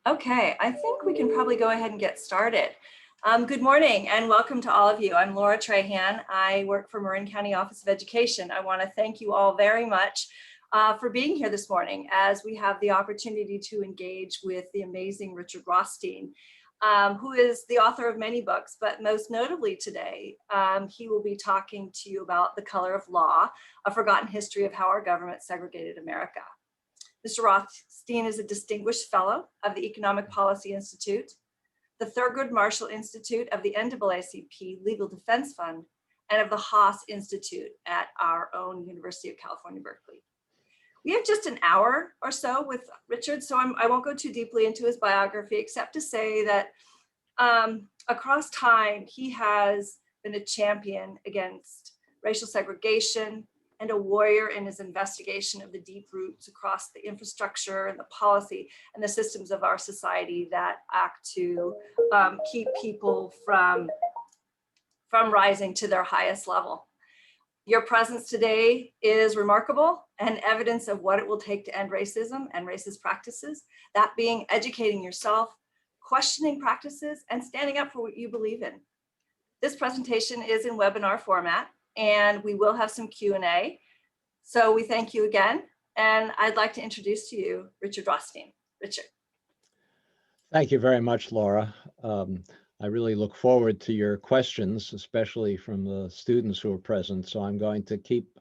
Okay, I think we can probably go ahead and get started. Good morning and welcome to all of you. I'm Laura Trahan. I work for Marin County Office of Education. I want to thank you all very much for being here this morning as we have the opportunity to engage with the amazing Richard Rothstein, who is the author of many books, but most notably today, he will be talking to you about The Color of Law, a forgotten history of how our government segregated America. Mr. Rothstein is a distinguished fellow of the Economic Policy Institute, the Thurgood Marshall Institute of the NAACP Legal Defense Fund, and of the Haas Institute at our own University of California, Berkeley. We have just an hour or so with Richard, so I won't go too deeply into his biography, except to say that across time, he has been a champion against racial segregation, and a warrior in his investigation of the deep roots across the infrastructure and the policy and the systems of our society that act to keep people from rising to their highest level. Your presence today is remarkable and evidence of what it will take to end racism and racist practices, that being educating yourself, questioning practices, and standing up for what you believe in. This presentation is in webinar format, and we will have some Q&A. So we thank you again. And I'd like to introduce to you Richard Rothstein. Richard. Thank you very much, Laura. I really look forward to your questions, especially from the students who are present. So I'm going to keep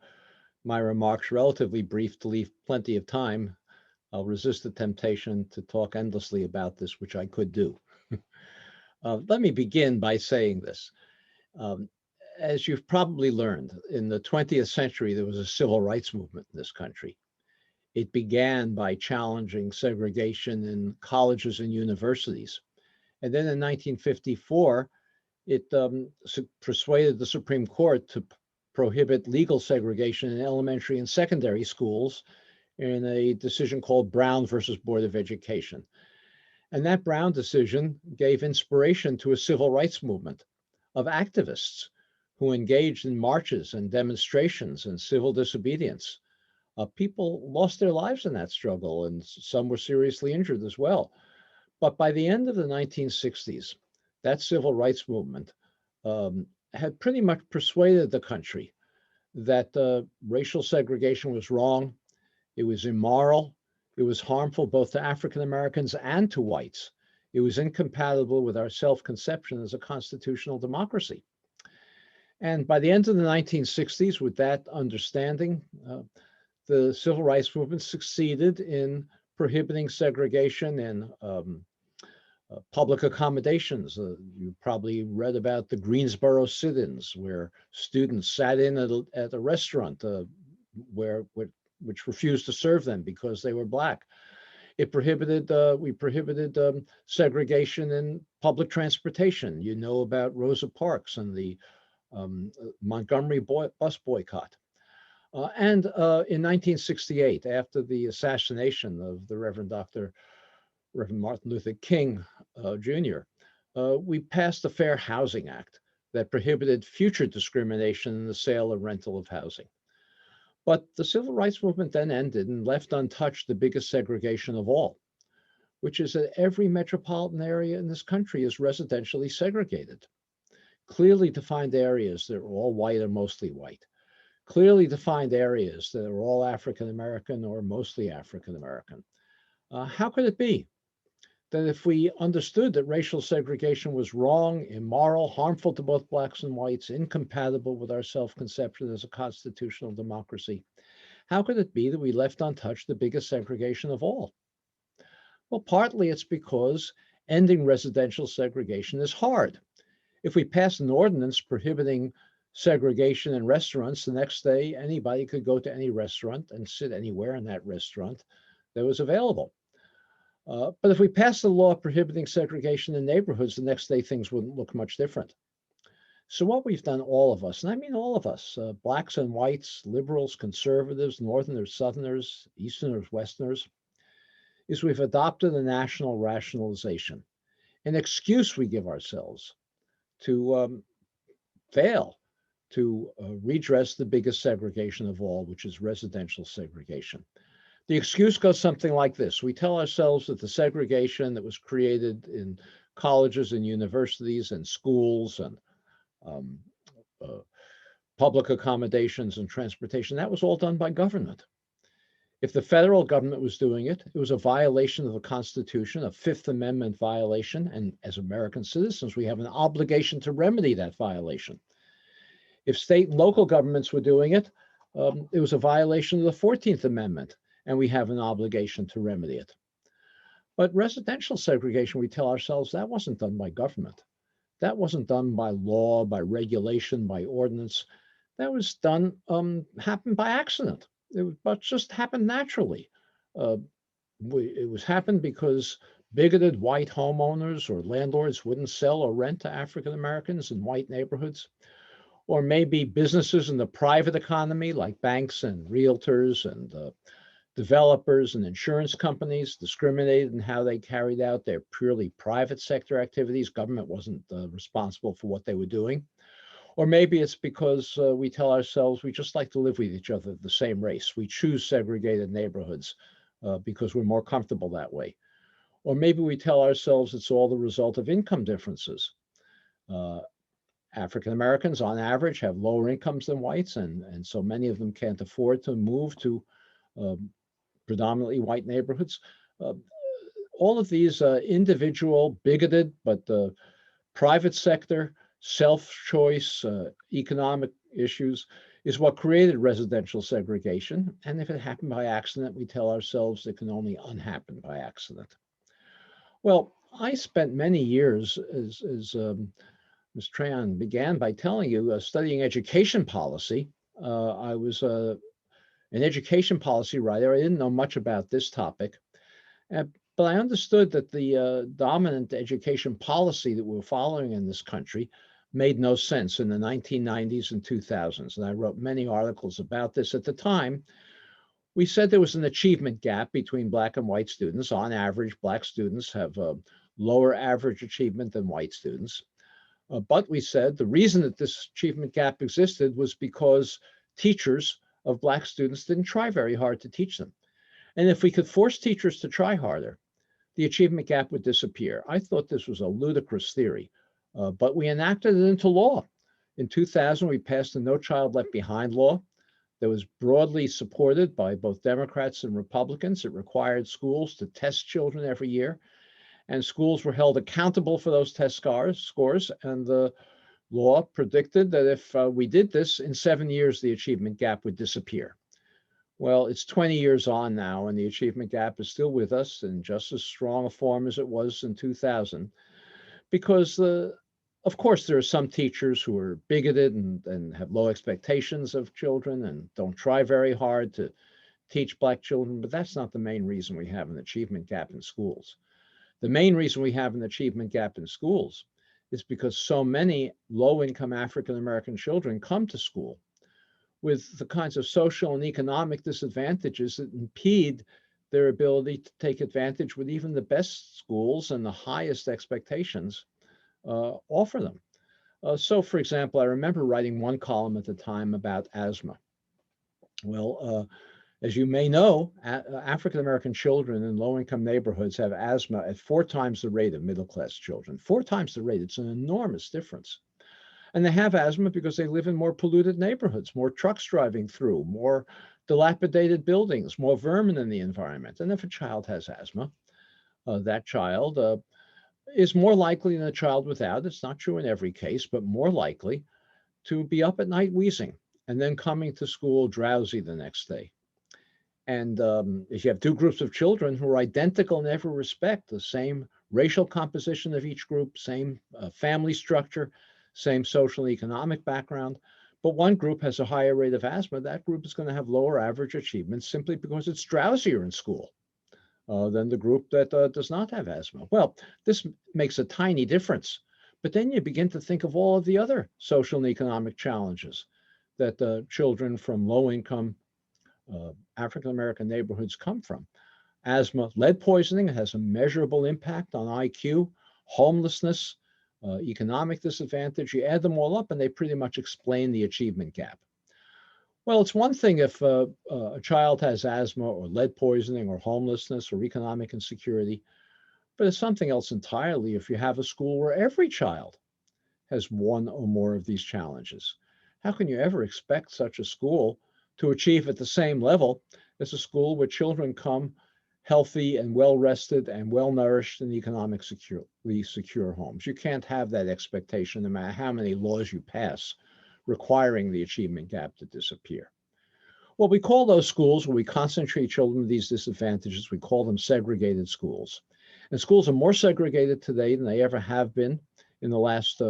my remarks relatively brief to leave plenty of time. I'll resist the temptation to talk endlessly about this, which I could do. Let me begin by saying this. As you've probably learned, in the 20th century, there was a civil rights movement in this country. It began by challenging segregation in colleges and universities. And then in 1954, it persuaded the Supreme Court to prohibit legal segregation in elementary and secondary schools in a decision called Brown versus Board of Education. And that Brown decision gave inspiration to a civil rights movement of activists who engaged in marches and demonstrations and civil disobedience. People lost their lives in that struggle, and some were seriously injured as well. But by the end of the 1960s, that civil rights movement had pretty much persuaded the country that racial segregation was wrong, it was immoral, it was harmful both to African Americans and to whites. It was incompatible with our self-conception as a constitutional democracy. And by the end of the 1960s, with that understanding, the civil rights movement succeeded in prohibiting segregation in public accommodations. You probably read about the Greensboro sit-ins, where students sat in at a restaurant which refused to serve them because they were Black. We prohibited segregation in public transportation. You know about Rosa Parks and the Montgomery bus boycott. And in 1968, after the assassination of the Reverend Martin Luther King Jr., we passed the Fair Housing Act that prohibited future discrimination in the sale or rental of housing. But the civil rights movement then ended and left untouched the biggest segregation of all, which is that every metropolitan area in this country is residentially segregated. Clearly defined areas that are all white or mostly white. Clearly defined areas that are all African American or mostly African American. How could it be that if we understood that racial segregation was wrong, immoral, harmful to both Blacks and whites, incompatible with our self-conception as a constitutional democracy, how could it be that we left untouched the biggest segregation of all? Well, partly it's because ending residential segregation is hard. If we pass an ordinance prohibiting segregation in restaurants, the next day anybody could go to any restaurant and sit anywhere in that restaurant that was available. But if we pass the law prohibiting segregation in neighborhoods, the next day things wouldn't look much different. So what we've done, all of us, and I mean all of us, Blacks and whites, liberals, conservatives, Northerners, Southerners, Easterners, Westerners, is we've adopted a national rationalization, an excuse we give ourselves to fail to redress the biggest segregation of all, which is residential segregation. The excuse goes something like this. We tell ourselves that the segregation that was created in colleges and universities and schools and um, uh, public accommodations and transportation, that was all done by government. If the federal government was doing it, it was a violation of the Constitution, a Fifth Amendment violation. And as American citizens, we have an obligation to remedy that violation. If state and local governments were doing it, it was a violation of the 14th Amendment, and we have an obligation to remedy it. But residential segregation, we tell ourselves, that wasn't done by government. That wasn't done by law, by regulation, by ordinance. That was done, happened by accident. But just happened naturally. It was happened because bigoted white homeowners or landlords wouldn't sell or rent to African Americans in white neighborhoods. Or maybe businesses in the private economy, like banks and realtors and developers and insurance companies, discriminated in how they carried out their purely private sector activities. Government wasn't responsible for what they were doing. Or maybe it's because we tell ourselves we just like to live with each other, the same race. We choose segregated neighborhoods because we're more comfortable that way. Or maybe we tell ourselves it's all the result of income differences. African Americans, on average, have lower incomes than whites, and so many of them can't afford to move to predominantly white neighborhoods. All of these individual, bigoted, but private sector, self-choice, economic issues is what created residential segregation. And if it happened by accident, we tell ourselves it can only unhappen by accident. Well, I spent many years, as Ms. Tran began by telling you, studying education policy. I was an education policy writer. I didn't know much about this topic, but I understood that the dominant education policy that we were following in this country made no sense in the 1990s and 2000s. And I wrote many articles about this. At the time, we said there was an achievement gap between Black and white students. On average, Black students have a lower average achievement than white students. But we said the reason that this achievement gap existed was because teachers of Black students didn't try very hard to teach them. And if we could force teachers to try harder, the achievement gap would disappear. I thought this was a ludicrous theory, but we enacted it into law. In 2000, we passed the No Child Left Behind law that was broadly supported by both Democrats and Republicans. It required schools to test children every year, and schools were held accountable for those test scores. And the law predicted that if we did this, in 7 years, the achievement gap would disappear. Well, it's 20 years on now, and the achievement gap is still with us in just as strong a form as it was in 2000, because of course, there are some teachers who are bigoted and have low expectations of children and don't try very hard to teach Black children, but that's not the main reason we have an achievement gap in schools. The main reason we have an achievement gap in schools is because so many low-income African-American children come to school with the kinds of social and economic disadvantages that impede their ability to take advantage with even the best schools and the highest expectations offer them. So, for example, I remember writing one column at the time about asthma. Well, as you may know, African-American children in low-income neighborhoods have asthma at 4 times the rate of middle-class children. 4 times the rate. It's an enormous difference. And they have asthma because they live in more polluted neighborhoods, more trucks driving through, more dilapidated buildings, more vermin in the environment. And if a child has asthma, that child is more likely than a child without. It's not true in every case, but more likely to be up at night wheezing and then coming to school drowsy the next day. And if you have 2 groups of children who are identical in every respect, the same racial composition of each group, same family structure, same social and economic background, but one group has a higher rate of asthma, that group is going to have lower average achievement simply because it's drowsier in school than the group that does not have asthma. Well, this makes a tiny difference, but then you begin to think of all of the other social and economic challenges that children from low-income African-American neighborhoods come from. Asthma, lead poisoning has a measurable impact on IQ, homelessness, economic disadvantage. You add them all up and they pretty much explain the achievement gap. Well, it's one thing if a child has asthma or lead poisoning or homelessness or economic insecurity, but it's something else entirely if you have a school where every child has one or more of these challenges. How can you ever expect such a school to achieve at the same level as a school where children come healthy and well rested and well nourished in economically secure homes? You can't have that expectation no matter how many laws you pass requiring the achievement gap to disappear. Well, we call those schools where we concentrate children with these disadvantages, we call them segregated schools. And schools are more segregated today than they ever have been in the last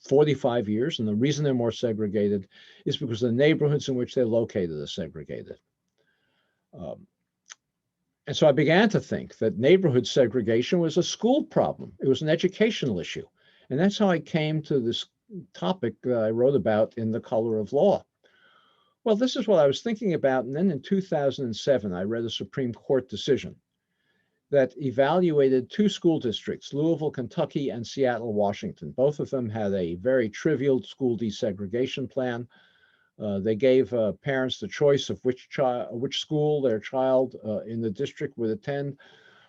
45 years. And the reason they're more segregated is because the neighborhoods in which they're located are segregated. Um, and so I began to think that neighborhood segregation was a school problem. It was an educational issue. And that's how I came to this topic that I wrote about in The Color of Law. Well, this is what I was thinking about. And then in 2007, I read a Supreme Court decision that evaluated two school districts, Louisville, Kentucky, and Seattle, Washington. Both of them had a very trivial school desegregation plan. They gave parents the choice of which school their child in the district would attend.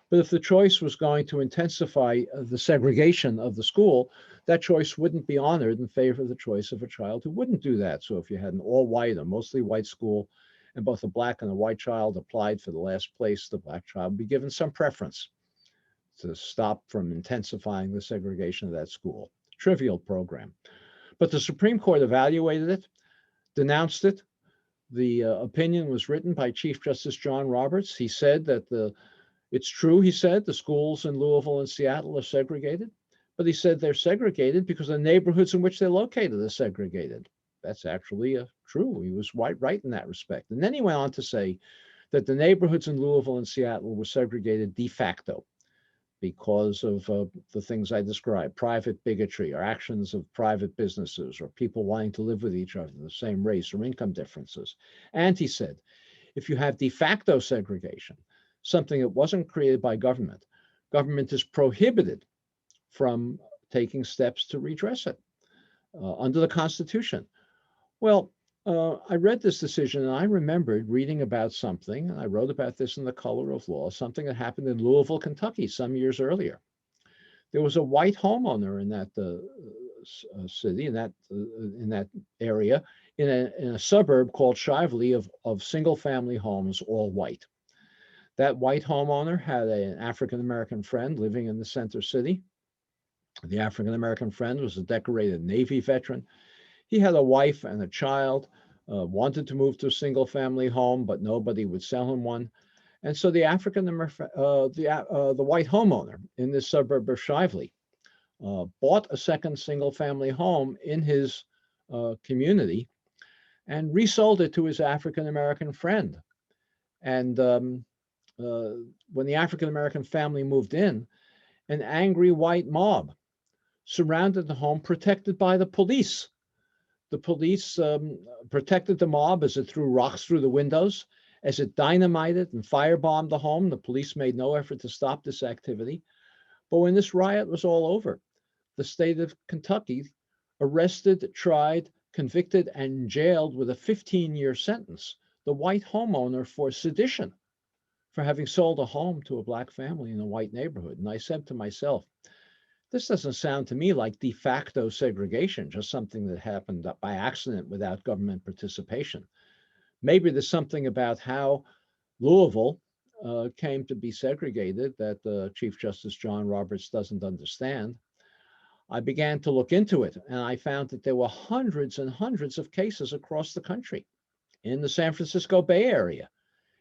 But if the choice was going to intensify the segregation of the school, that choice wouldn't be honored in favor of the choice of a child who wouldn't do that. So if you had an all-white or mostly white school, and both a black and a white child applied for the last place, the black child would be given some preference to stop from intensifying the segregation of that school. Trivial program. But the Supreme Court evaluated it, denounced it. The opinion was written by Chief Justice John Roberts. He said that it's true, he said, the schools in Louisville and Seattle are segregated, but he said they're segregated because the neighborhoods in which they're located are segregated. That's actually true. He was right in that respect. And then he went on to say that the neighborhoods in Louisville and Seattle were segregated de facto because of the things I described, private bigotry or actions of private businesses or people wanting to live with each other, the same race or income differences. And he said, if you have de facto segregation, something that wasn't created by government, government is prohibited from taking steps to redress it under the Constitution. Well, I read this decision and I remembered reading about something, and I wrote about this in The Color of Law, something that happened in Louisville, Kentucky some years earlier. There was a white homeowner in that city, in that area, in a suburb called Shively of single-family homes, all white. That white homeowner had an African-American friend living in the center city. The African-American friend was a decorated Navy veteran. He had a wife and a child, wanted to move to a single-family home, but nobody would sell him one. And so the white homeowner in this suburb of Shively bought a second single-family home in his community and resold it to his African-American friend. And when the African-American family moved in, an angry white mob surrounded the home, protected by the police. The police protected the mob as it threw rocks through the windows, as it dynamited and firebombed the home. The police made no effort to stop this activity. But when this riot was all over, the state of Kentucky arrested, tried, convicted, and jailed with a 15-year sentence the white homeowner for sedition, for having sold a home to a black family in a white neighborhood. And I said to myself, this doesn't sound to me like de facto segregation, just something that happened by accident without government participation. Maybe there's something about how Louisville came to be segregated that Chief Justice John Roberts doesn't understand. I began to look into it, and I found that there were hundreds and hundreds of cases across the country, in the San Francisco Bay Area,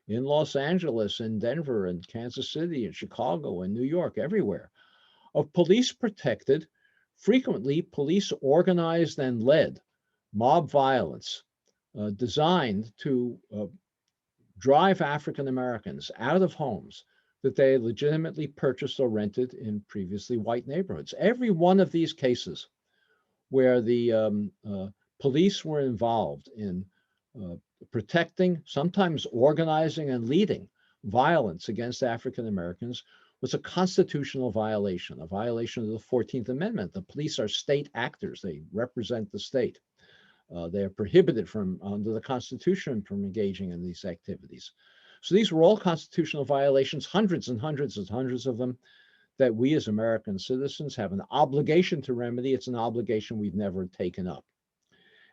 in Los Angeles, in Denver, and Kansas City, and Chicago, and New York, everywhere, of police protected, frequently police organized and led mob violence designed to drive African Americans out of homes that they legitimately purchased or rented in previously white neighborhoods. Every one of these cases where the police were involved in protecting, sometimes organizing and leading violence against African Americans was a constitutional violation, a violation of the 14th Amendment. The police are state actors. They represent the state. They are prohibited from, under the Constitution, from engaging in these activities. So these were all constitutional violations, hundreds and hundreds and hundreds of them, that we as American citizens have an obligation to remedy. It's an obligation we've never taken up.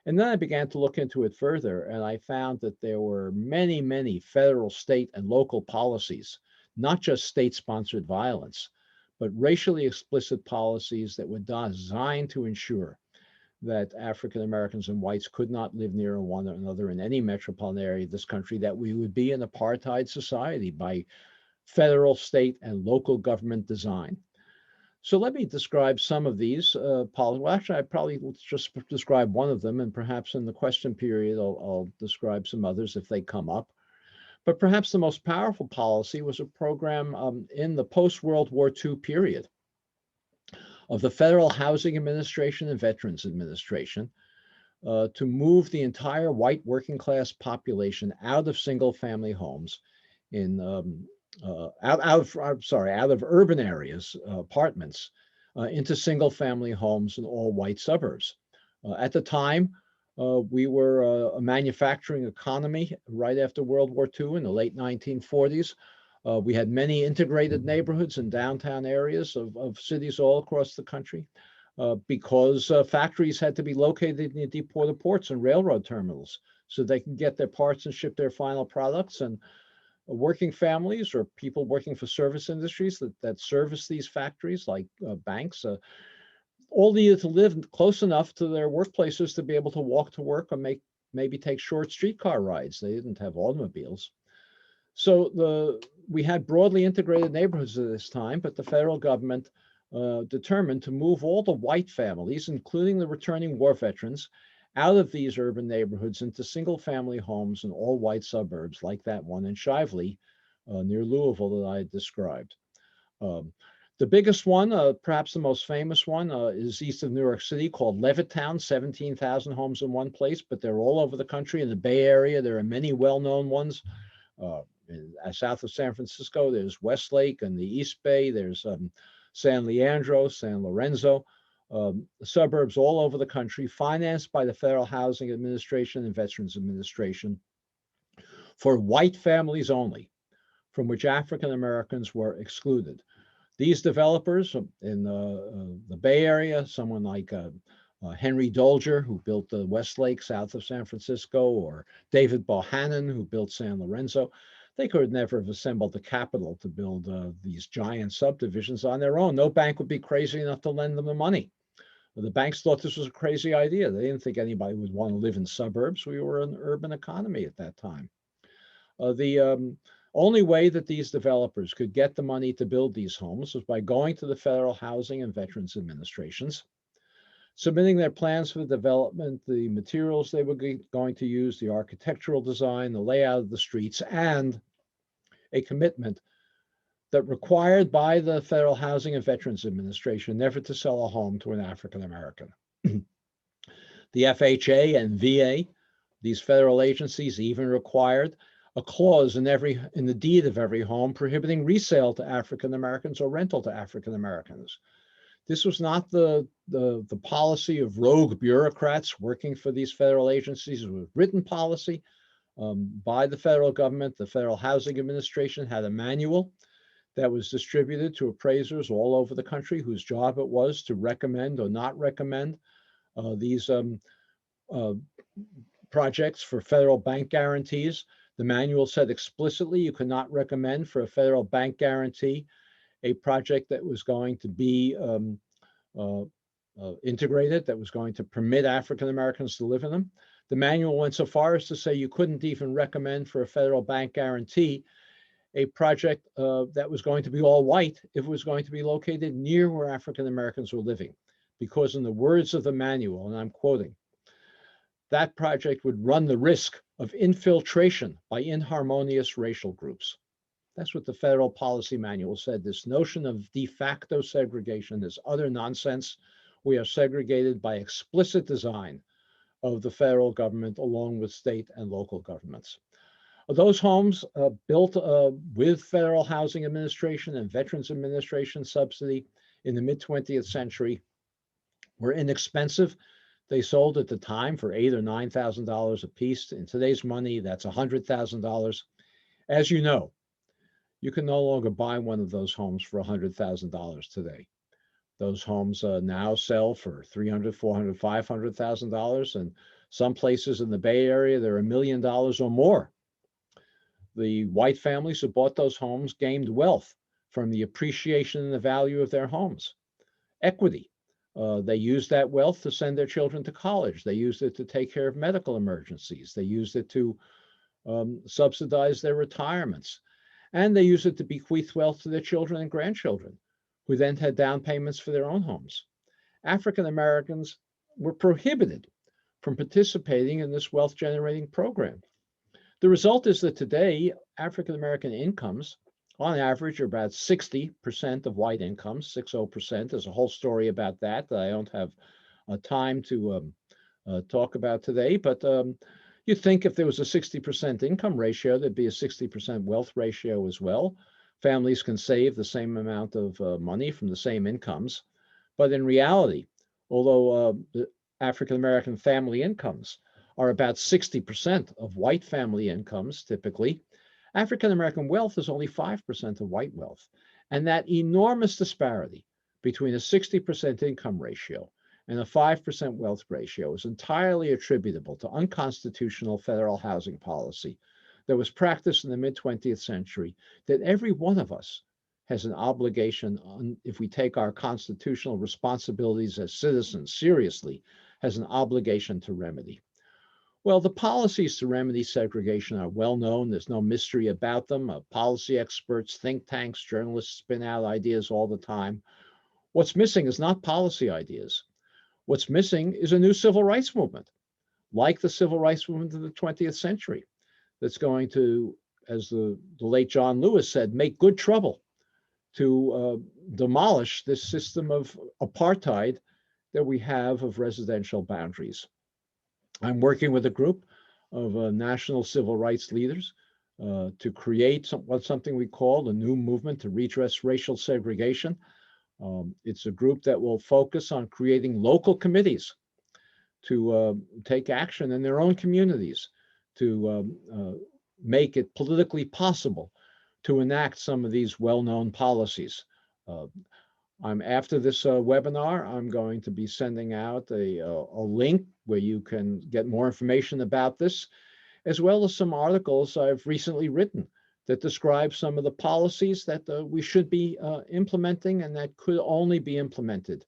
And then I began to look into it further, and I found that there were many, many federal, state, and local policies, not just state-sponsored violence, but racially explicit policies that were designed to ensure that African Americans and whites could not live near one another in any metropolitan area of this country, that we would be an apartheid society by federal, state, and local government design. So let me describe some of these policies. Well, actually, I probably will just describe one of them, and perhaps in the question period, I'll describe some others if they come up. But perhaps the most powerful policy was a program in the post-World War II period of the Federal Housing Administration and Veterans Administration to move the entire white working class population out of single-family homes in out of urban areas, apartments, into single-family homes in all white suburbs. At the time, we were a manufacturing economy right after World War II in the late 1940s. We had many integrated neighborhoods in downtown areas of cities all across the country because factories had to be located near deep water ports and railroad terminals so they can get their parts and ship their final products. And working families or people working for service industries that service these factories, like banks, all needed to live close enough to their workplaces to be able to walk to work or maybe take short streetcar rides. They didn't have automobiles. So we had broadly integrated neighborhoods at this time, but the federal government determined to move all the white families, including the returning war veterans, out of these urban neighborhoods into single-family homes in all white suburbs like that one in Shively near Louisville that I described. The biggest one, perhaps the most famous one, is east of New York City, called Levittown, 17,000 homes in one place, but they're all over the country. In the Bay Area, there are many well-known ones. South of San Francisco, there's Westlake and the East Bay. There's San Leandro, San Lorenzo. Suburbs all over the country, financed by the Federal Housing Administration and Veterans Administration for white families only, from which African Americans were excluded. These developers in the Bay Area, someone like Henry Dolger, who built the Westlake south of San Francisco, or David Bohannon, who built San Lorenzo, they could never have assembled the capital to build these giant subdivisions on their own. No bank would be crazy enough to lend them the money. The banks thought this was a crazy idea. They didn't think anybody would want to live in suburbs. We were an urban economy at that time. The only way that these developers could get the money to build these homes was by going to the Federal Housing and Veterans Administrations, submitting their plans for the development, the materials they were going to use, the architectural design, the layout of the streets, and a commitment that required by the Federal Housing and Veterans Administration never to sell a home to an African American. The FHA and VA, these federal agencies, even required a clause in the deed of every home prohibiting resale to African Americans or rental to African Americans. This was not the policy of rogue bureaucrats working for these federal agencies. It was written policy by the federal government. The Federal Housing Administration had a manual that was distributed to appraisers all over the country, whose job it was to recommend or not recommend these projects for federal bank guarantees. The manual said explicitly you could not recommend for a federal bank guarantee a project that was going to be integrated, that was going to permit African Americans to live in them. The manual went so far as to say you couldn't even recommend for a federal bank guarantee a project that was going to be all white if it was going to be located near where African Americans were living. Because in the words of the manual, and I'm quoting, that project would run the risk of infiltration by inharmonious racial groups. That's what the federal policy manual said. This notion of de facto segregation is utter nonsense. We are segregated by explicit design of the federal government along with state and local governments. Those homes built with Federal Housing Administration and Veterans Administration subsidy in the mid-20th century were inexpensive. They sold at the time for $8,000 or $9,000 a piece. In today's money, that's $100,000. As you know, you can no longer buy one of those homes for $100,000 today. Those homes now sell for $300,000, $400,000, $500,000, and some places in the Bay Area they're $1 million or more. The white families who bought those homes gained wealth from the appreciation and the value of their homes. Equity. They used that wealth to send their children to college. They used it to take care of medical emergencies. They used it to subsidize their retirements. And they used it to bequeath wealth to their children and grandchildren, who then had down payments for their own homes. African Americans were prohibited from participating in this wealth generating program. The result is that today, African American incomes, on average, are about 60% of white incomes, 60%. There's a whole story about that I don't have time to talk about today, but you'd think if there was a 60% income ratio, there'd be a 60% wealth ratio as well. Families can save the same amount of money from the same incomes. But in reality, although the African American family incomes are about 60% of white family incomes, typically, African American wealth is only 5% of white wealth. And that enormous disparity between a 60% income ratio and a 5% wealth ratio is entirely attributable to unconstitutional federal housing policy that was practiced in the mid-20th century, that every one of us has an obligation, if we take our constitutional responsibilities as citizens seriously, has an obligation to remedy. Well, the policies to remedy segregation are well known. There's no mystery about them. Policy experts, think tanks, journalists spin out ideas all the time. What's missing is not policy ideas. What's missing is a new civil rights movement, like the civil rights movement of the 20th century, that's going to, as the late John Lewis said, make good trouble to demolish this system of apartheid that we have of residential boundaries. I'm working with a group of national civil rights leaders to create something we call a new movement to redress racial segregation. It's a group that will focus on creating local committees to take action in their own communities to make it politically possible to enact some of these well-known policies. After this webinar, I'm going to be sending out a link where you can get more information about this, as well as some articles I've recently written that describe some of the policies that we should be implementing and that could only be implemented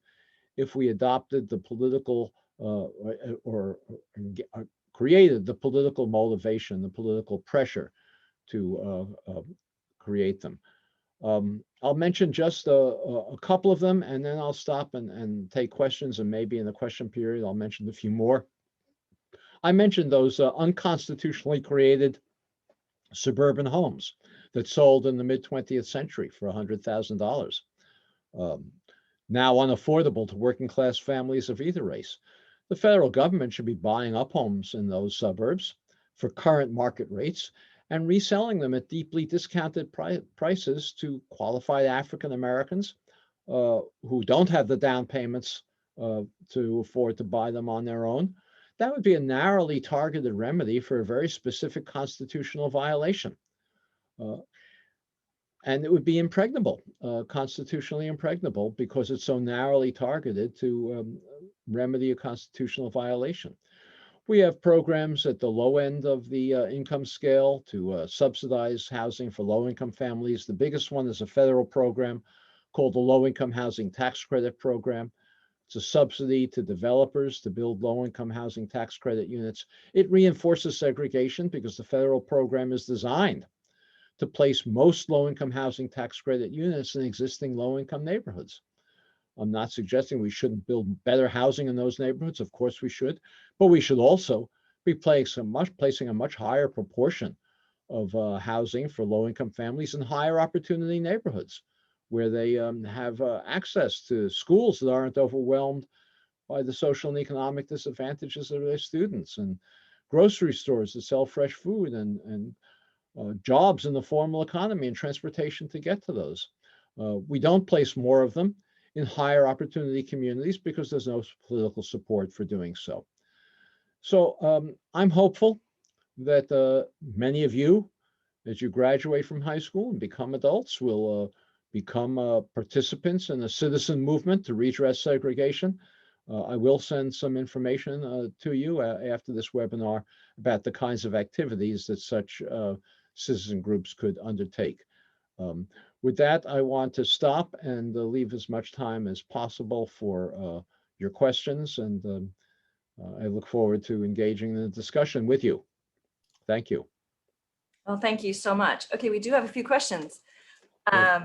if we adopted the political or created the political motivation, the political pressure to create them. I'll mention just a couple of them, and then I'll stop and take questions, and maybe in the question period, I'll mention a few more. I mentioned those unconstitutionally created suburban homes that sold in the mid-20th century for $100,000, now unaffordable to working class families of either race. The federal government should be buying up homes in those suburbs for current market rates and reselling them at deeply discounted prices to qualified African Americans who don't have the down payments to afford to buy them on their own. That would be a narrowly targeted remedy for a very specific constitutional violation. And it would be impregnable, constitutionally impregnable, because it's so narrowly targeted to remedy a constitutional violation. We have programs at the low end of the income scale to subsidize housing for low-income families. The biggest one is a federal program called the Low-Income Housing Tax Credit Program. It's a subsidy to developers to build low-income housing tax credit units. It reinforces segregation because the federal program is designed to place most low-income housing tax credit units in existing low-income neighborhoods. I'm not suggesting we shouldn't build better housing in those neighborhoods. Of course we should, but we should also be placing a much higher proportion of housing for low-income families in higher opportunity neighborhoods where they have access to schools that aren't overwhelmed by the social and economic disadvantages of their students, and grocery stores that sell fresh food, and jobs in the formal economy and transportation to get to those. We don't place more of them in higher opportunity communities because there's no political support for doing so. So I'm hopeful that many of you, as you graduate from high school and become adults, will become participants in a citizen movement to redress segregation. I will send some information to you after this webinar about the kinds of activities that such citizen groups could undertake. With that, I want to stop and leave as much time as possible for your questions, and I look forward to engaging in the discussion with you. Thank you. Well, thank you so much. Okay, we do have a few questions. Great.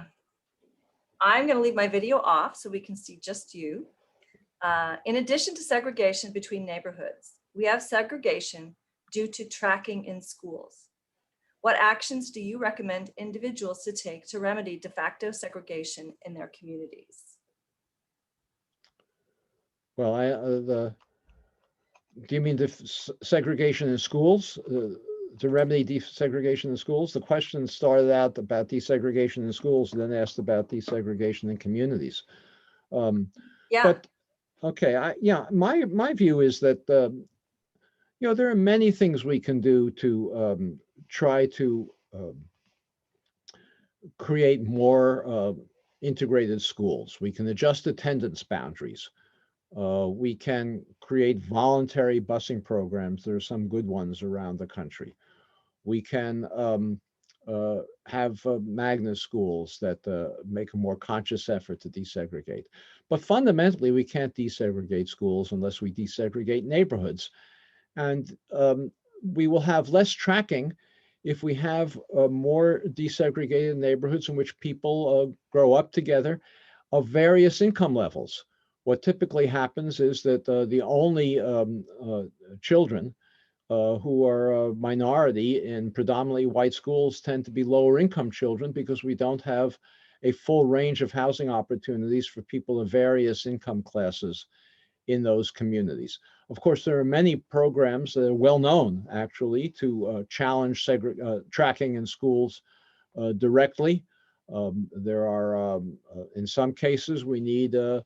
I'm going to leave my video off so we can see just you. In addition to segregation between neighborhoods, we have segregation due to tracking in schools. What actions do you recommend individuals to take to remedy de facto segregation in their communities? Well, do you mean the segregation in schools? To remedy desegregation in schools? The question started out about desegregation in schools and then asked about desegregation in communities. Yeah. But okay, my view is that there are many things we can do to try to create more integrated schools. We can adjust attendance boundaries. We can create voluntary busing programs. There are some good ones around the country. We can have magnet schools that make a more conscious effort to desegregate. But fundamentally, we can't desegregate schools unless we desegregate neighborhoods. And we will have less tracking if we have more desegregated neighborhoods in which people grow up together of various income levels. What typically happens is that the only children who are a minority in predominantly white schools tend to be lower income children because we don't have a full range of housing opportunities for people of various income classes in those communities. Of course, there are many programs that are well known actually to challenge tracking in schools directly. There are, in some cases, we need a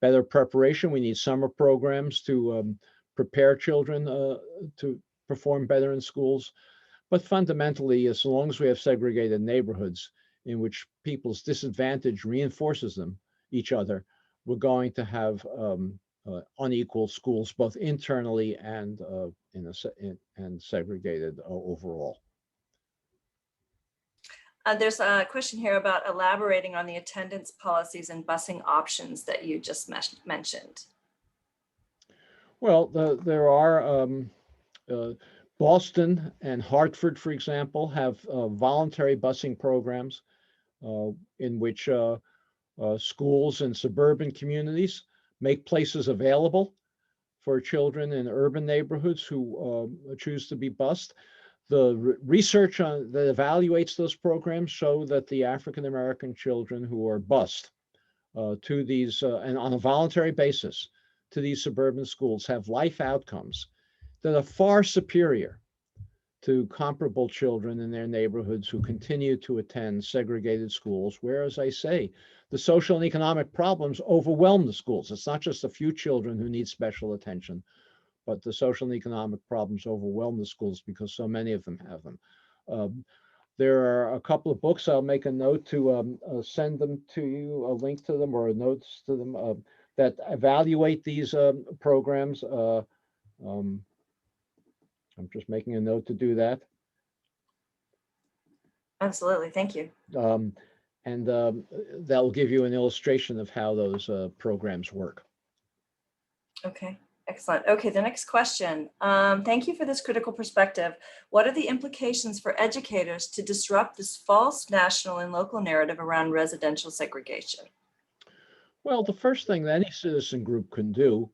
better preparation. We need summer programs to prepare children to perform better in schools. But fundamentally, as long as we have segregated neighborhoods in which people's disadvantage reinforces each other, we're going to have unequal schools, both internally and segregated overall. There's a question here about elaborating on the attendance policies and busing options that you just mentioned. Well, there are Boston and Hartford, for example, have voluntary busing programs in which schools in suburban communities make places available for children in urban neighborhoods who choose to be bused. The research that evaluates those programs show that the African American children who are bused to these, and on a voluntary basis, to these suburban schools have life outcomes that are far superior to comparable children in their neighborhoods who continue to attend segregated schools, where, as I say, the social and economic problems overwhelm the schools. It's not just a few children who need special attention, but the social and economic problems overwhelm the schools because so many of them have them. There are a couple of books. I'll make a note to send them to you, a link to them or notes to them that evaluate these programs. I'm just making a note to do that. Absolutely, thank you. And that will give you an illustration of how those programs work. Okay, excellent. Okay, the next question. Thank you for this critical perspective. What are the implications for educators to disrupt this false national and local narrative around residential segregation? Well, the first thing that any citizen group can do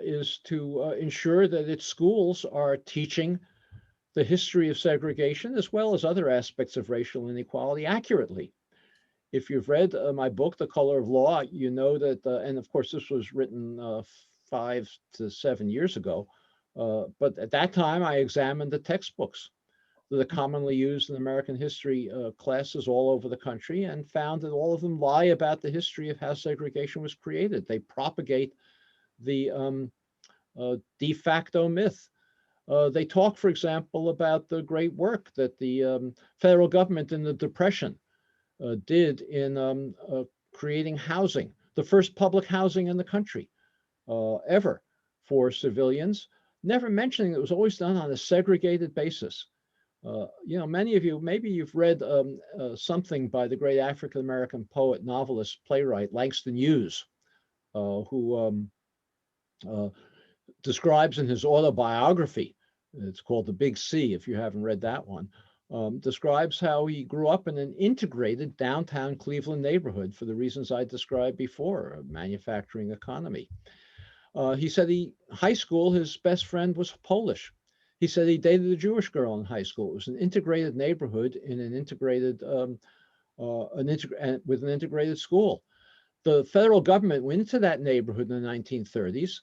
is to ensure that its schools are teaching the history of segregation as well as other aspects of racial inequality accurately. If you've read my book, The Color of Law, you know that, and of course this was written 5 to 7 years ago, but at that time I examined the textbooks that are commonly used in American history classes all over the country, and found that all of them lie about the history of how segregation was created. They propagate the de facto myth. They talk, for example, about the great work that the federal government in the Depression did in creating housing, the first public housing in the country ever for civilians, never mentioning it was always done on a segregated basis. Many of you, maybe you've read something by the great African-American poet, novelist, playwright, Langston Hughes, who describes in his autobiography, it's called The Big C, if you haven't read that one, describes how he grew up in an integrated downtown Cleveland neighborhood for the reasons I described before, a manufacturing economy. He said high school, his best friend was Polish. He said he dated a Jewish girl in high school. It was an integrated neighborhood in an integrated, with an integrated school. The federal government went into that neighborhood in the 1930s,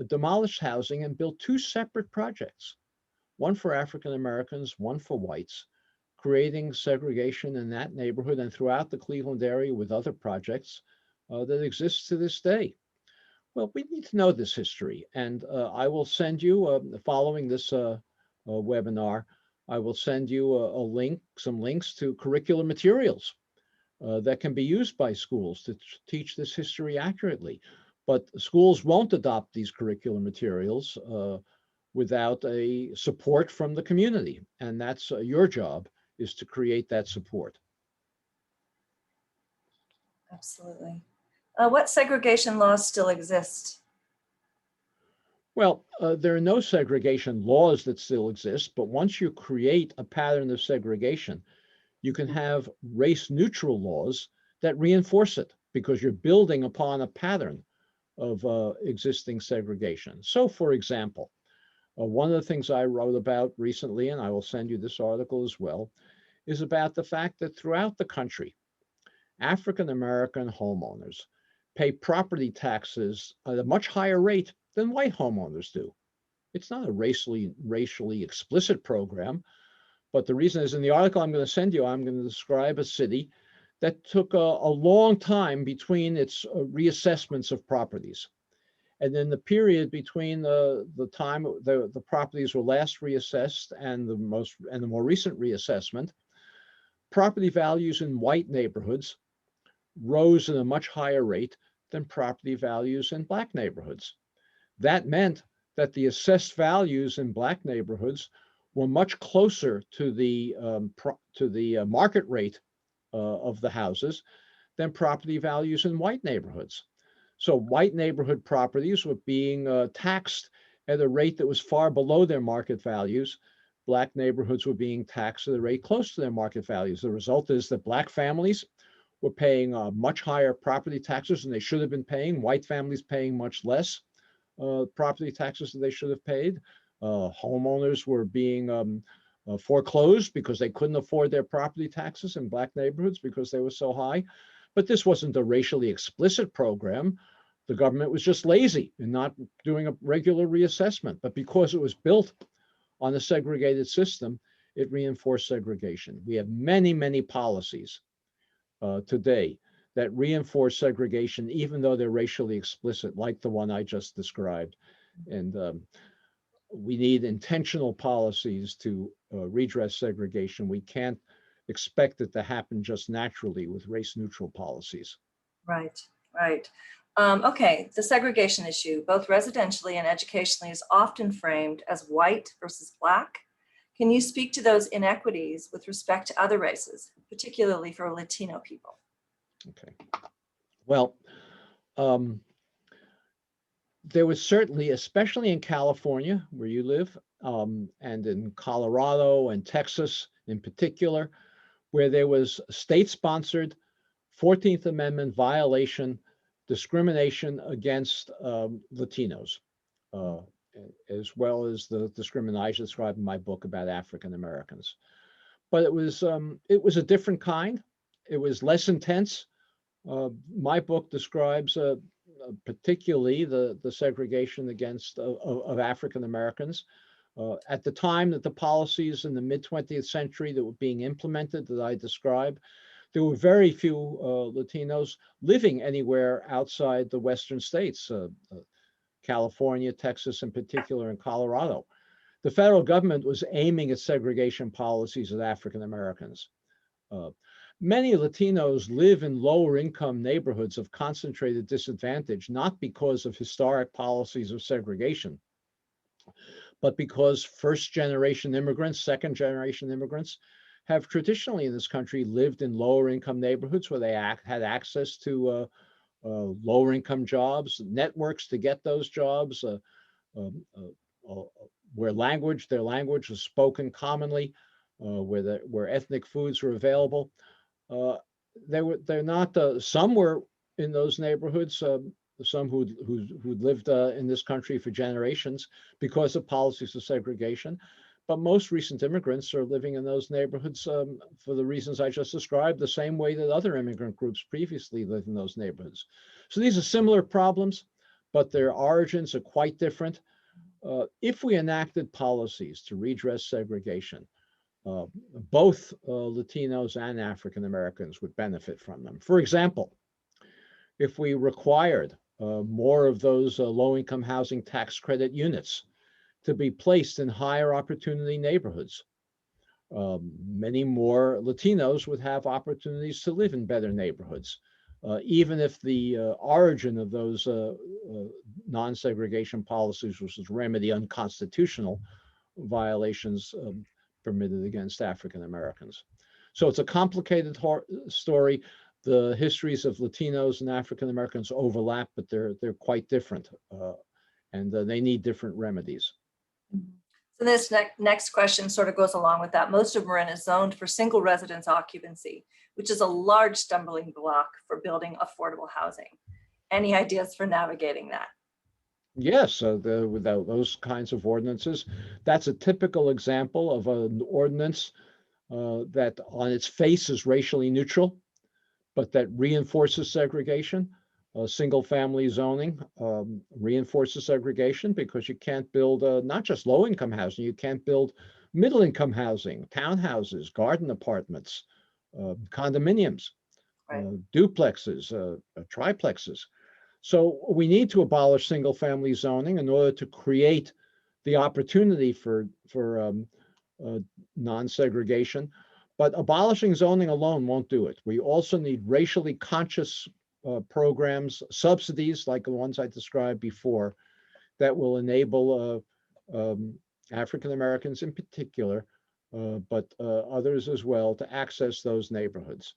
demolished housing, and built two separate projects, one for African Americans, one for whites, creating segregation in that neighborhood and throughout the Cleveland area with other projects that exist to this day. Well, we need to know this history, and I will send you, following this webinar, I will send you a link, some links to curricular materials that can be used by schools to teach this history accurately. But schools won't adopt these curricular materials without a support from the community, and that's your job, is to create that support. Absolutely. What segregation laws still exist? Well, there are no segregation laws that still exist, but once you create a pattern of segregation, you can have race-neutral laws that reinforce it because you're building upon a pattern of existing segregation. So, for example, one of the things I wrote about recently, and I will send you this article as well, is about the fact that throughout the country, African-American homeowners pay property taxes at a much higher rate than white homeowners do. It's not a racially explicit program, but the reason is in the article I'm going to send you, I'm going to describe a city that took a long time between its reassessments of properties. And then the period between the time the properties were last reassessed and the more recent reassessment, property values in white neighborhoods rose at a much higher rate than property values in black neighborhoods. That meant that the assessed values in black neighborhoods were much closer to the market rate of the houses than property values in white neighborhoods. So white neighborhood properties were being taxed at a rate that was far below their market values. Black neighborhoods were being taxed at a rate close to their market values. The result is that black families were paying much higher property taxes than they should have been paying. White families paying much less property taxes than they should have paid. Homeowners were being foreclosed because they couldn't afford their property taxes in black neighborhoods because they were so high. But this wasn't a racially explicit program. The government was just lazy in not doing a regular reassessment. But because it was built on a segregated system, it reinforced segregation. We have many, many policies today that reinforce segregation, even though they're racially explicit, like the one I just described. And we need intentional policies to redress segregation. We can't expect it to happen just naturally with race-neutral policies. Right, right. Okay, the segregation issue, both residentially and educationally, is often framed as white versus black. Can you speak to those inequities with respect to other races, particularly for Latino people? Okay. Well, there was certainly, especially in California, where you live, and in Colorado and Texas in particular, where there was state-sponsored 14th Amendment violation, discrimination against Latinos, as well as the discrimination described in my book about African Americans. But it was a different kind. It was less intense. My book describes particularly the segregation against of African Americans, At the time that the policies in the mid-20th century that were being implemented that I described, there were very few Latinos living anywhere outside the Western states, California, Texas in particular, and Colorado. The federal government was aiming at segregation policies of African Americans. Many Latinos live in lower income neighborhoods of concentrated disadvantage, not because of historic policies of segregation, but because first generation immigrants, second generation immigrants have traditionally in this country lived in lower income neighborhoods where they had access to lower income jobs, networks to get those jobs, um, where their language was spoken commonly, where ethnic foods were available. Uh, they're not, some were in those neighborhoods, some who'd lived in this country for generations because of policies of segregation. But most recent immigrants are living in those neighborhoods for the reasons I just described, the same way that other immigrant groups previously lived in those neighborhoods. So these are similar problems, but their origins are quite different. If we enacted policies to redress segregation, both Latinos and African Americans would benefit from them. For example, if we required more of those low-income housing tax credit units to be placed in higher opportunity neighborhoods, many more Latinos would have opportunities to live in better neighborhoods, even if the origin of those non-segregation policies was to remedy unconstitutional violations permitted against African Americans. So it's a complicated story. The histories of Latinos and African Americans overlap, but they're quite different, and they need different remedies. So this next question sort of goes along with that. Most of Marin is zoned for single residence occupancy, which is a large stumbling block for building affordable housing. Any ideas for navigating that? Yes, without those kinds of ordinances, that's a typical example of an ordinance that on its face is racially neutral, but that reinforces segregation. Single family zoning reinforces segregation because you can't build not just low income housing, you can't build middle income housing, townhouses, garden apartments, condominiums, Right. duplexes, triplexes. So we need to abolish single family zoning in order to create the opportunity for non-segregation. But abolishing zoning alone won't do it. We also need racially conscious programs, subsidies like the ones I described before, that will enable African Americans in particular, but others as well, to access those neighborhoods.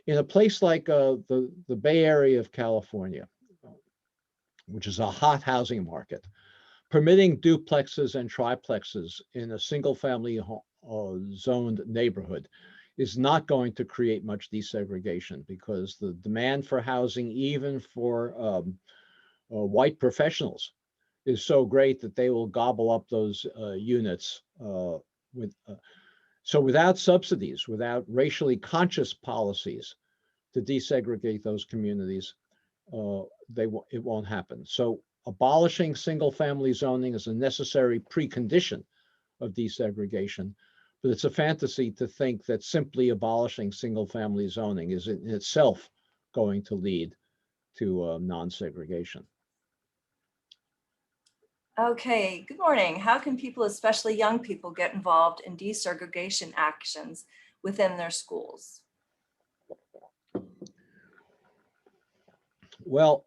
In a place like the Bay Area of California, which is a hot housing market, permitting duplexes and triplexes in a single family zoned neighborhood is not going to create much desegregation because the demand for housing, even for white professionals, is so great that they will gobble up those units. So without subsidies, without racially conscious policies to desegregate those communities, it won't happen. So abolishing single family zoning is a necessary precondition of desegregation, but it's a fantasy to think that simply abolishing single family zoning is in itself going to lead to non-segregation. Okay, good morning. How can people, especially young people, get involved in desegregation actions within their schools? Well,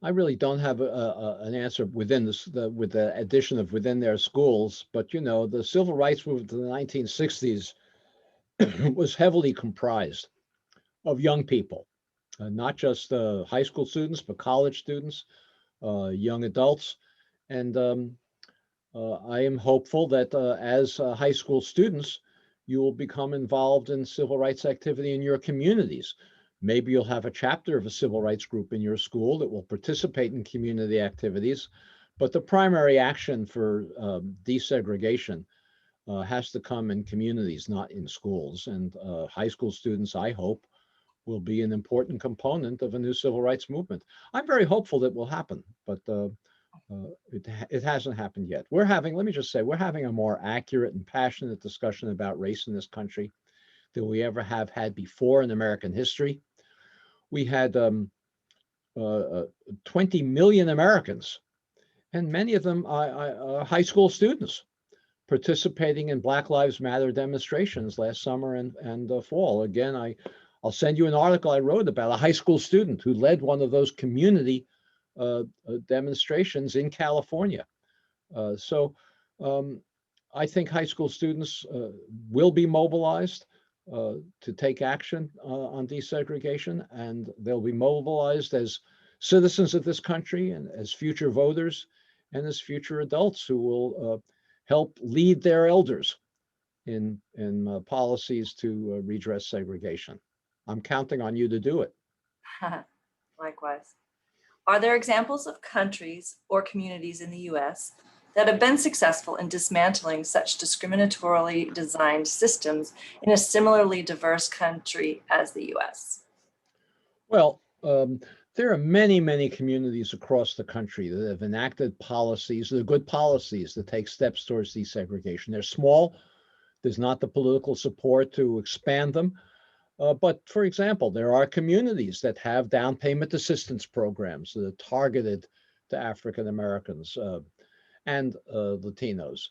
I really don't have an answer within with the addition of within their schools, but you know, the civil rights movement of the 1960s was heavily comprised of young people, not just high school students, but college students, young adults. And I am hopeful that as high school students, you will become involved in civil rights activity in your communities. Maybe you'll have a chapter of a civil rights group in your school that will participate in community activities, but the primary action for desegregation has to come in communities, not in schools. And high school students, I hope, will be an important component of a new civil rights movement. I'm very hopeful that will happen, but It hasn't happened yet. Let me just say, we're having a more accurate and passionate discussion about race in this country than we ever have had before in American history. We had 20 million Americans, and many of them are high school students, participating in Black Lives Matter demonstrations last summer and fall. Again, I'll send you an article I wrote about a high school student who led one of those community demonstrations in California. So I think high school students will be mobilized to take action on desegregation, and they'll be mobilized as citizens of this country and as future voters and as future adults who will help lead their elders in policies to redress segregation. I'm counting on you to do it. Likewise. Are there examples of countries or communities in the US that have been successful in dismantling such discriminatorily designed systems in a similarly diverse country as the US? Well, there are many, many communities across the country that have enacted policies, that are good policies that take steps towards desegregation. They're small. There's not the political support to expand them. But for example, there are communities that have down payment assistance programs that are targeted to African Americans and Latinos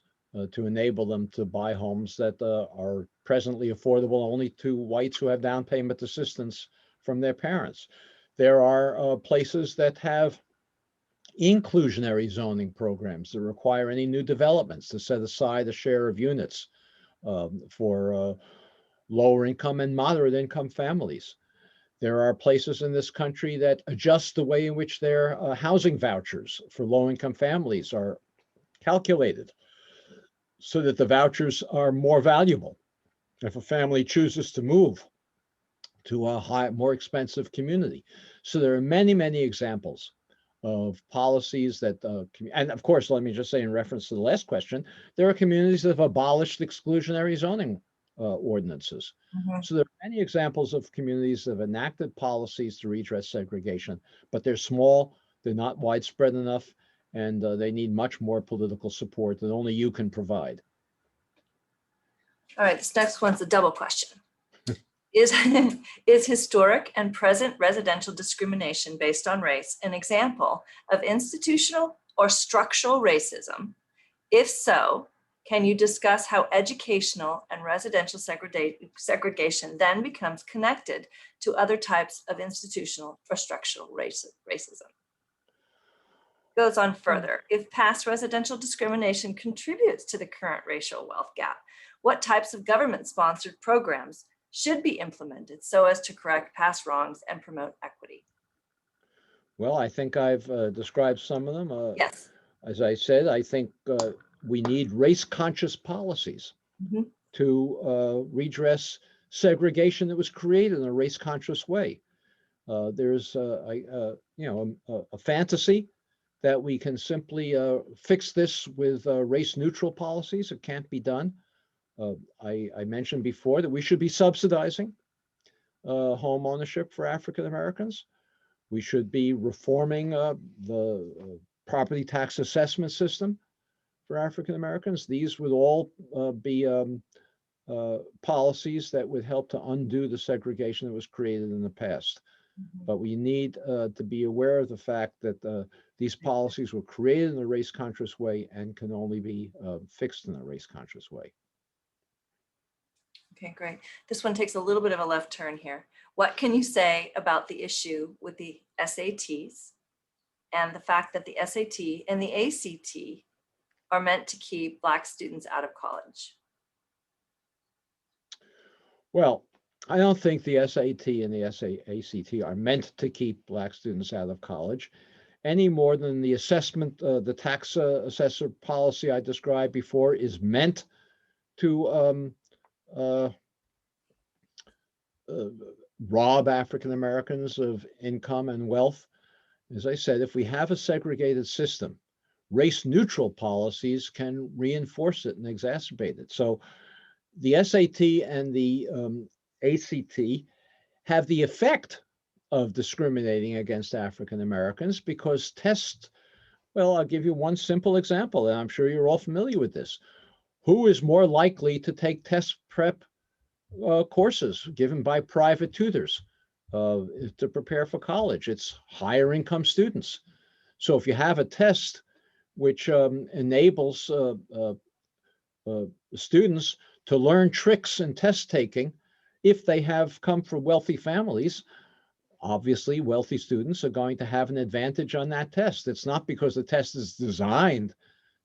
to enable them to buy homes that are presently affordable only to whites who have down payment assistance from their parents. There are places that have inclusionary zoning programs that require any new developments to set aside a share of units for lower income and moderate income families. There are places in this country that adjust the way in which their housing vouchers for low income families are calculated so that the vouchers are more valuable if a family chooses to move to a more expensive community. So there are many, many examples of policies that, and of course, let me just say in reference to the last question, there are communities that have abolished exclusionary zoning ordinances. Mhm. So there are many examples of communities that have enacted policies to redress segregation, but they're small, they're not widespread enough, and they need much more political support that only you can provide. All right, this next one's a double question. Is historic and present residential discrimination based on race an example of institutional or structural racism? If so, can you discuss how educational and residential segregation then becomes connected to other types of institutional or structural racism? Goes on further. If past residential discrimination contributes to the current racial wealth gap, what types of government-sponsored programs should be implemented so as to correct past wrongs and promote equity? Well, I think I've described some of them. Yes. As I said, I think we need race-conscious policies Mhm. to redress segregation that was created in a race-conscious way. There's a fantasy that we can simply fix this with race-neutral policies. It can't be done. I mentioned before that we should be subsidizing home ownership for African Americans. We should be reforming the property tax assessment system for African Americans. These would all be policies that would help to undo the segregation that was created in the past. But we need to be aware of the fact that these policies were created in a race-conscious way and can only be fixed in a race-conscious way. Okay, great. This one takes a little bit of a left turn here. What can you say about the issue with the SATs and the fact that the SAT and the ACT are meant to keep Black students out of college? Well, I don't think the SAT and the ACT are meant to keep Black students out of college any more than the assessment, the tax assessor policy I described before is meant to rob African Americans of income and wealth. As I said, if we have a segregated system, race neutral policies can reinforce it and exacerbate it. So the SAT and the ACT have the effect of discriminating against African Americans because tests Well, I'll give you one simple example, and I'm sure you're all familiar with this. Who is more likely to take test prep courses given by private tutors to prepare for college? It's higher income students. So if you have a test which enables students to learn tricks in test taking, if they have come from wealthy families, obviously wealthy students are going to have an advantage on that test. It's not because the test is designed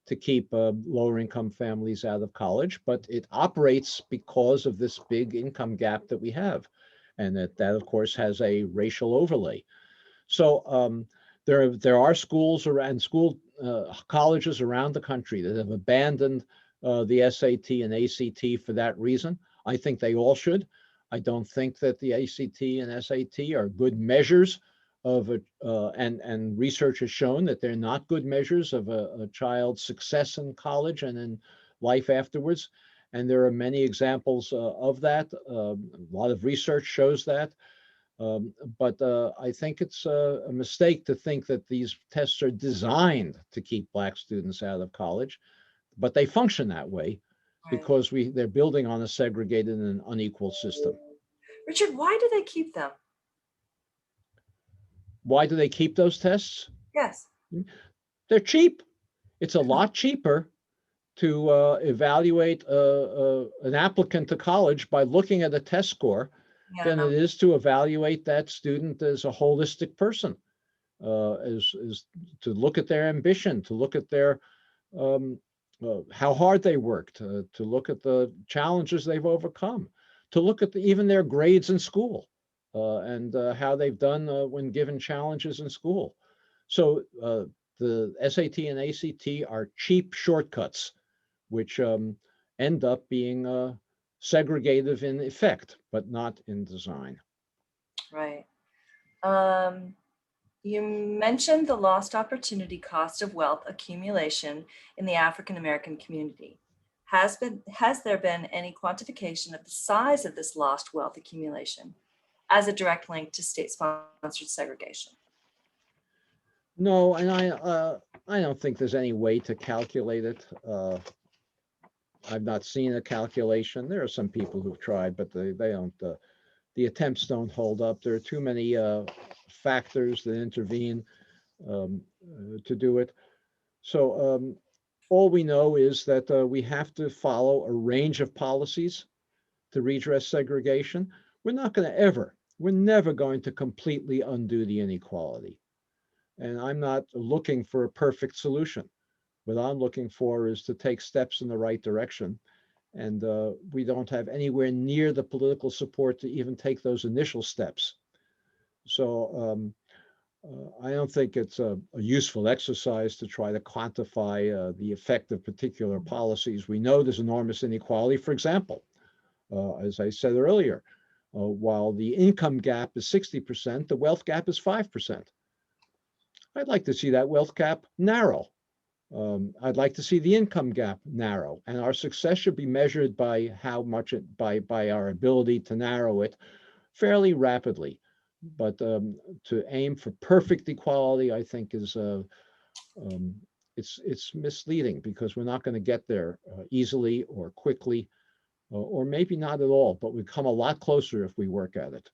to keep lower income families out of college, but it operates because of this big income gap that we have. And that of course has a racial overlay. So there are schools around colleges around the country that have abandoned the SAT and ACT for that reason. I think they all should. I don't think that the ACT and SAT are good measures of and research has shown that they're not good measures of a child's success in college and in life afterwards. And there are many examples of that. A lot of research shows that. But I think it's a mistake to think that these tests are designed to keep Black students out of college, but they function that way Right. because they're building on a segregated and unequal system. Richard, why do they keep them? Why do they keep those tests? Yes. They're cheap. It's a lot cheaper to evaluate an applicant to college by looking at a test score than Yeah. it is to evaluate that student as a holistic person, as to look at their ambition, to look at their um, how hard they worked, to look at the challenges they've overcome, to look at even their grades in school and how they've done when given challenges in school. So the SAT and ACT are cheap shortcuts, which end up being segregative in effect, but not in design. Right. Um, you mentioned the lost opportunity cost of wealth accumulation in the African American community. Has there been any quantification of the size of this lost wealth accumulation as a direct link to state-sponsored segregation? No, and I don't think there's any way to calculate it. I've not seen a calculation. There are some people who've tried, but they don't. The attempts don't hold up. There are too many factors that intervene to do it. So all we know is that we have to follow a range of policies to redress segregation. We're never going to completely undo the inequality. And I'm not looking for a perfect solution. What I'm looking for is to take steps in the right direction. And we don't have anywhere near the political support to even take those initial steps. So I don't think it's a useful exercise to try to quantify the effect of particular policies. We know there's enormous inequality. For example, as I said earlier, while the income gap is 60%, the wealth gap is 5%. I'd like to see that wealth gap narrow. I'd like to see the income gap narrow, and our success should be measured by how much by our ability to narrow it fairly rapidly. But to aim for perfect equality, I think is it's misleading because we're not going to get there easily or quickly, or maybe not at all. But we come a lot closer if we work at it.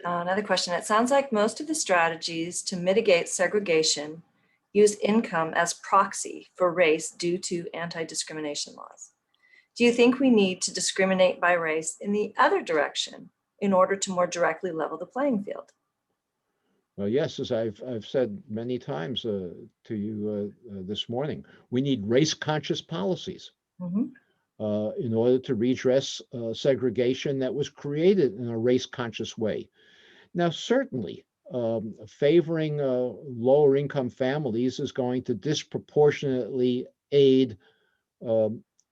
Another question. It sounds like most of the strategies to mitigate segregation use income as proxy for race due to anti-discrimination laws. Do you think we need to discriminate by race in the other direction in order to more directly level the playing field? Well, yes, as I've said many times to you this morning, we need race-conscious policies Mhm. in order to redress segregation that was created in a race-conscious way. Now, certainly, favoring lower income families is going to disproportionately aid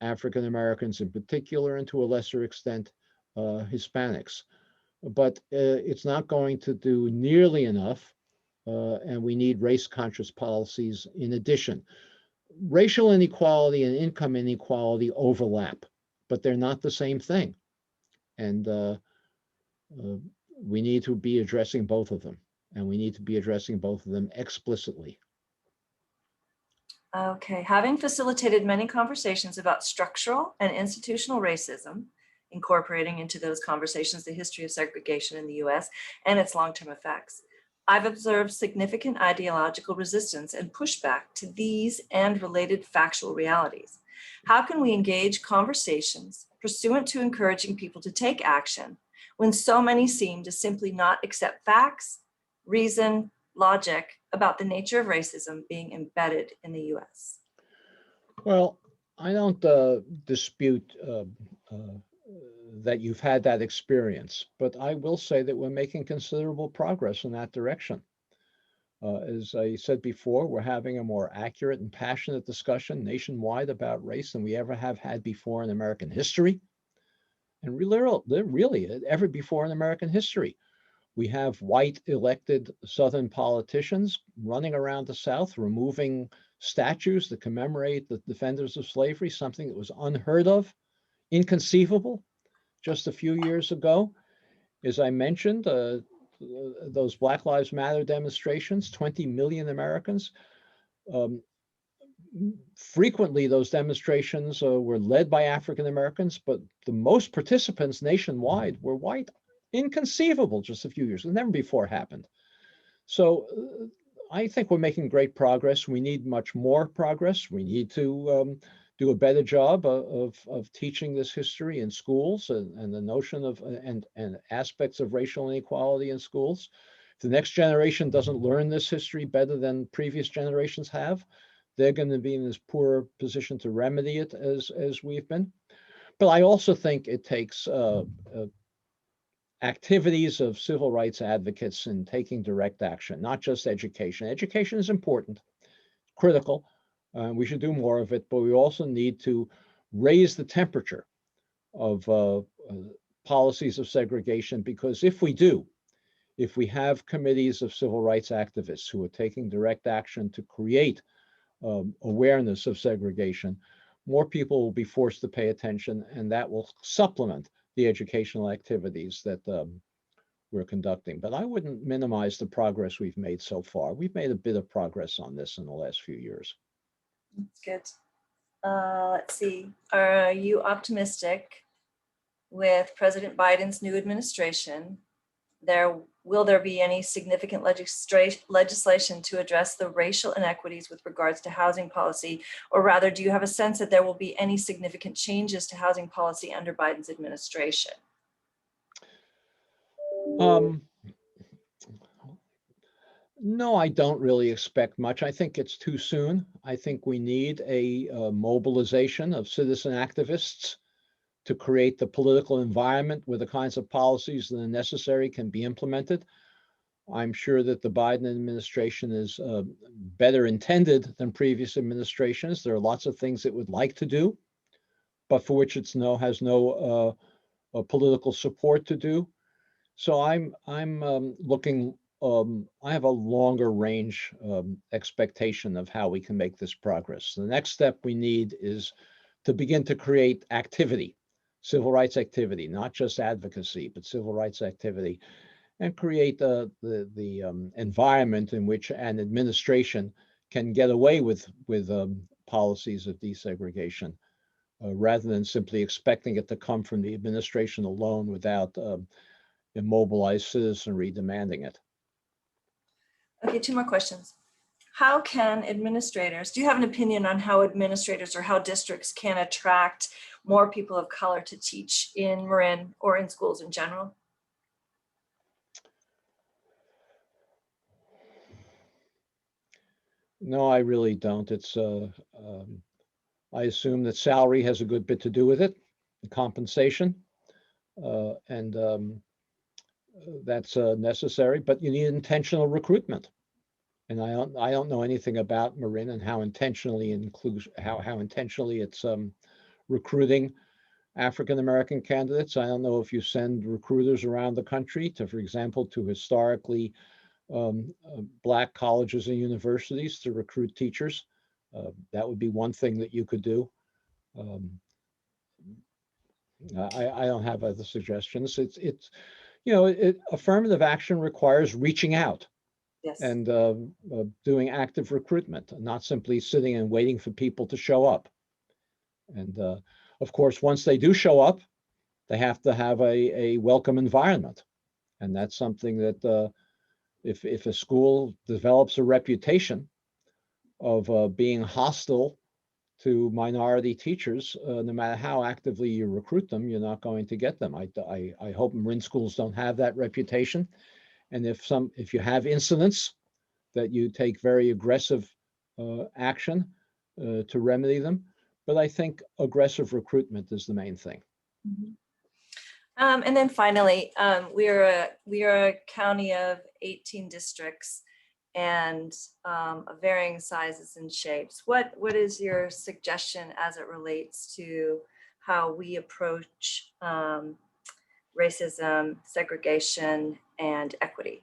African Americans in particular, and to a lesser extent, Hispanics. But it's not going to do nearly enough, and we need race conscious policies in addition. Racial inequality and income inequality overlap, but they're not the same thing. And we need to be addressing both of them. and we need to be addressing both of them explicitly. Okay, having facilitated many conversations about structural and institutional racism, incorporating into those conversations the history of segregation in the US and its long-term effects, I've observed significant ideological resistance and pushback to these and related factual realities. How can we engage conversations pursuant to encouraging people to take action when so many seem to simply not accept facts, reason, logic about the nature of racism being embedded in the US? Well, I don't dispute that you've had that experience, but I will say that we're making considerable progress in that direction. As I said before, we're having a more accurate and passionate discussion nationwide about race than we ever have had before in American history, and really ever before in American history. We have white elected Southern politicians running around the South, removing statues that commemorate the defenders of slavery, something that was unheard of, inconceivable just a few years ago. As I mentioned, those Black Lives Matter demonstrations, 20 million Americans. Frequently, those demonstrations were led by African Americans, but the most participants nationwide were white. Inconceivable just a few years, never before happened. So I think we're making great progress. We need much more progress. We need to do a better job of teaching this history in schools and the notion of and aspects of racial inequality in schools. If the next generation doesn't learn this history better than previous generations have, they're going to be in as poor a position to remedy it as we've been. But I also think it takes activities of civil rights advocates in taking direct action, not just education. Education is important, critical. We should do more of it, but we also need to raise the temperature of policies of segregation, because if we do, if we have committees of civil rights activists who are taking direct action to create awareness of segregation, more people will be forced to pay attention, and that will supplement the educational activities that we're conducting. But I wouldn't minimize the progress we've made so far. We've made a bit of progress on this in the last few years. That's good. Let's see. Are you optimistic with President Biden's new administration? Will there be any significant legislation to address the racial inequities with regards to housing policy? Or rather, do you have a sense that there will be any significant changes to housing policy under Biden's administration? No, I don't really expect much. I think it's too soon. I think we need a mobilization of citizen activists to create the political environment where the kinds of policies that are necessary can be implemented. I'm sure that the Biden administration is better intended than previous administrations. There are lots of things it would like to do, but for which it's has no political support to do. So I'm looking. I have a longer range expectation of how we can make this progress. The next step we need is to begin to create activity, civil rights activity, not just advocacy, but civil rights activity, and create the environment in which an administration can get away with policies of desegregation, rather than simply expecting it to come from the administration alone without immobilized citizenry demanding it. Okay, two more questions. How can administrators, do you have an opinion on how administrators or how districts can attract more people of color to teach in Marin or in schools in general? No, I really don't. It's I assume that salary has a good bit to do with it, compensation, and that's necessary. But you need intentional recruitment, and I don't know anything about Marin and how intentionally how intentionally it's recruiting African American candidates. I don't know if you send recruiters around the country to, for example, to historically Black colleges and universities to recruit teachers. That would be one thing that you could do. I don't have other suggestions. It's affirmative action requires reaching out. Yes. and doing active recruitment, not simply sitting and waiting for people to show up. And of course, once they do show up, they have to have a welcome environment. And that's something that if a school develops a reputation of being hostile to minority teachers, no matter how actively you recruit them, you're not going to get them. I hope Marin schools don't have that reputation. And if you have incidents, that you take very aggressive action to remedy them. But I think aggressive recruitment is the main thing. Mhm. And then finally, we are a county of 18 districts and of varying sizes and shapes. What is your suggestion as it relates to how we approach racism, segregation, and equity?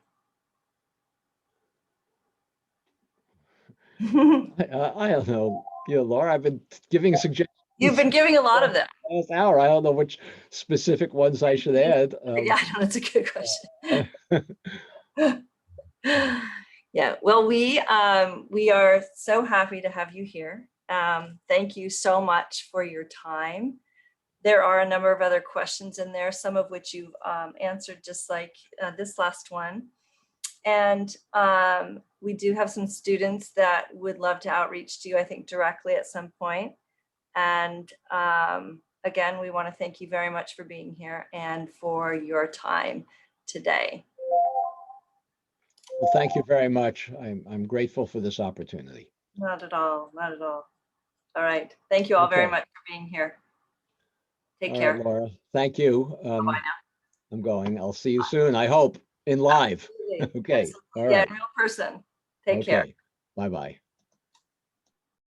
I don't know, Laura, I've been giving suggestions. You've been giving a lot of them. Last hour. I don't know which specific ones I should add. Yeah, no, that's a good question. Yeah, well, we are so happy to have you here. Thank you so much for your time. There are a number of other questions in there, some of which you've answered, just like this last one. And we do have some students that would love to outreach to you, I think, directly at some point. And again, we want to thank you very much for being here and for your time today. Well, thank you very much. I'm grateful for this opportunity. Not at all, not at all. All right, thank you all very Okay. much for being here. Take All care. right, Laura. Thank you. Bye now. I'm going. I'll see you soon, I hope, in live. Absolutely. Okay. Absolutely. All Yeah, right. in real person. Take care. Okay. Bye-bye.